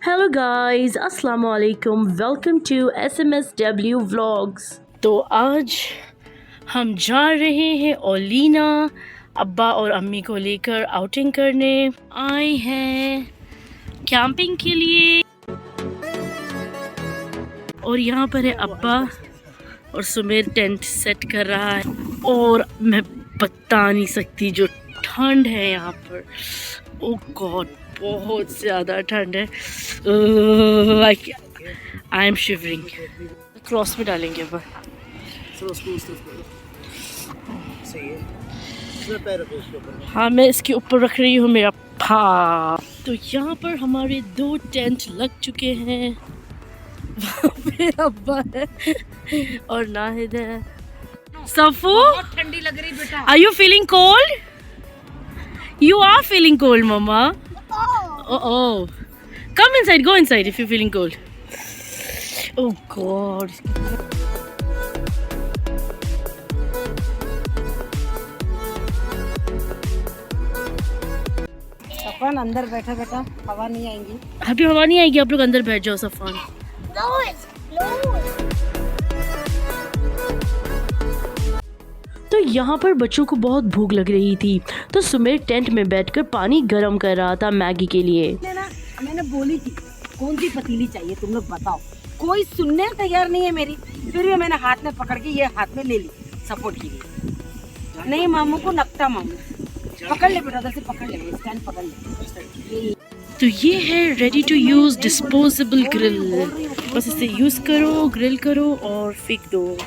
Hello guys, अस्सलाम वालेकुम। Welcome to SMSW vlogs. तो आज हम जा रहे हैं ओलीना। अब्बा और अम्मी को लेकर आउटिंग करने आए हैं कैंपिंग के लिए। और यहाँ पर है अब्बा और सुमेर टेंट सेट कर रहा है। और मैं बता नहीं सकती जो ठंड है यहाँ पर, ओह गॉड बहुत ज़्यादा ठंड है। I am shivering. क्रॉस में डालेंगे अब। हाँ, मैं इसके ऊपर रख रही हूँ मेरा पा। तो यहाँ पर हमारे 2 टेंट लग चुके हैं। मेरा अब्बा है और नाहिद है। सफू, ठंडी लग रही बेटा। Are you feeling cold? You are feeling cold, Mama. Oh. Come inside. Go inside if you're feeling cold. Oh God. सफान अंदर बैठा बेटा, हवा नहीं आएंगी। अभी हवा नहीं आएगी, आप लोग अंदर बैठ जाओ सफान। तो यहाँ पर बच्चों को बहुत भूख लग रही थी, तो सुमेर टेंट में बैठकर पानी गर्म कर रहा था मैगी के लिए। मैंने बोली थी कौन सी पतीली चाहिए तुम लोग बताओ, कोई सुनने तैयार नहीं है मेरी। फिर भी मैंने हाथ में पकड़ के ये हाथ में ले ली सपोर्ट के लिए। नहीं मामू को नकटा मामू पकड़ ले बेटा, उधर से पकड़ ले, स्टैंड पकड़ ले। तो ये है ready to use disposable grill. बस इसे यूज करो, ग्रिल करो और फेंक दो।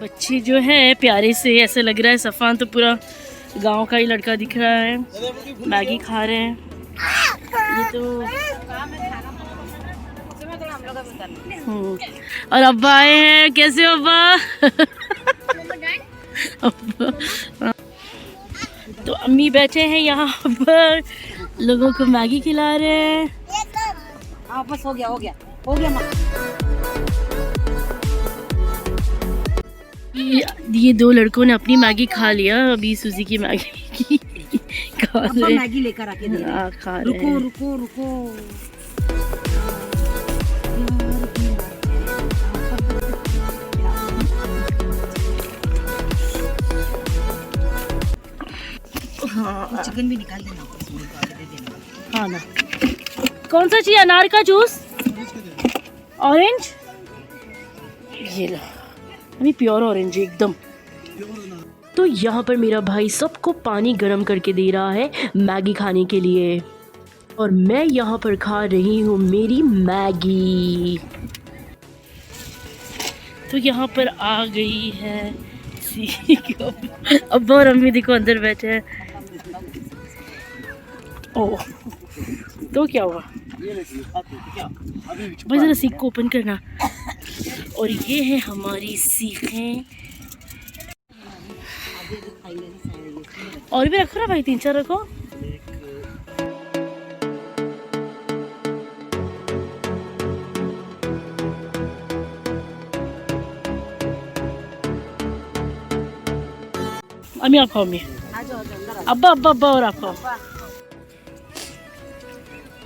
बच्चे जो है प्यारे से, ऐसे लग रहा है सफ़ान तो पूरा गांव का ही लड़का दिख रहा है। मैगी खा रहे हैं ये तो। और अब्बा आए हैं। कैसे हो अब्बा? तो अम्मी बैठे हैं यहाँ पर, लोगों को मैगी खिला रहे हैं। हाँ बस हो गया माँ। ये 2 लड़कों ने अपनी मैगी खा लिया। अभी सूजी की मैगी खा रहे हैं। मैगी लेकर आके दे रहे हैं। खा रहे हैं। रुको। हाँ, चिकन भी निकाल देना। हाँ ना। कौन सा चाहिए? अनार का जूस, ऑरेंज? ये लो, अभी प्योर ऑरेंज एकदम। तो यहाँ पर मेरा भाई सबको पानी गर्म करके दे रहा है मैगी खाने के लिए, और मैं यहाँ पर खा रही हूँ मेरी मैगी। तो यहाँ पर आ गई है अब्बा और अम्मी देखो अंदर बैठे हैं। ओह, तो क्या हुआ भाई, जरा सीख को ओपन करना। और ये है हमारी सीखें। और भी रखो ना भाई, 3-4 रखो। अम्मी आप खाओ। अम्मी, अब्बा और आप खाओ।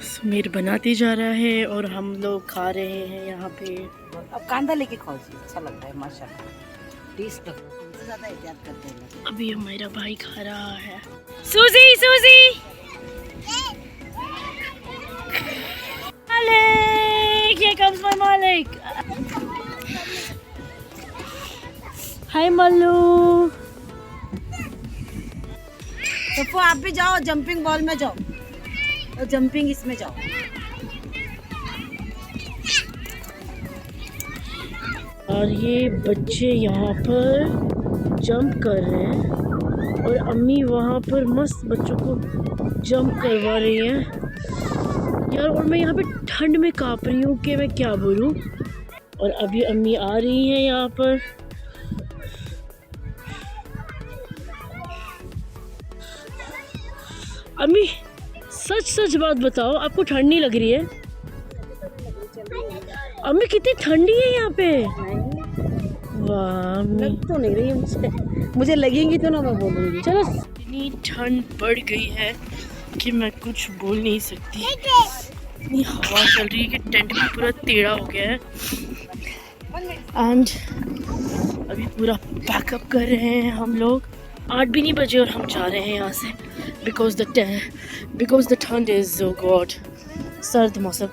सुमेर बनाते जा रहा है और हम लोग खा रहे हैं यहाँ पे। अब कांदा लेके खाओ जी, अच्छा लगता है माशाल्लाह। टेस्ट हमसे ज़्यादा एहतियात करते हैं। अभी हमारा भाई खा रहा है। सूजी मालिक, here comes my मालिक। हाय मल्लू। तो आप भी जाओ, जंपिंग बॉल में जाओ और जंपिंग इसमें जाओ। और ये बच्चे यहाँ पर जंप कर रहे हैं और अम्मी वहाँ पर मस्त बच्चों को जंप करवा रही हैं यार। और मैं यहाँ पे ठंड में काँप रही हूँ कि मैं क्या बोलूँ। और अभी अम्मी आ रही हैं यहाँ पर। अम्मी सच बात बताओ, आपको ठंड नहीं लग रही है? अम्मी कितनी ठंडी है यहाँ पे। वाह, लग तो नहीं रही है मुझे लगेंगी तो ना मैं बोलूँगी। चलो, इतनी ठंड बढ़ गई है कि मैं कुछ बोल नहीं सकती। इतनी हवा चल रही है कि टेंट भी पूरा टेढ़ा हो गया है। एंड अभी पूरा पैकअप कर रहे हैं हम लोग। 8 भी नहीं बजे और हम जा रहे हैं यहाँ से बिकॉज द ठंड इज, ओ गॉड, सर्द मौसम।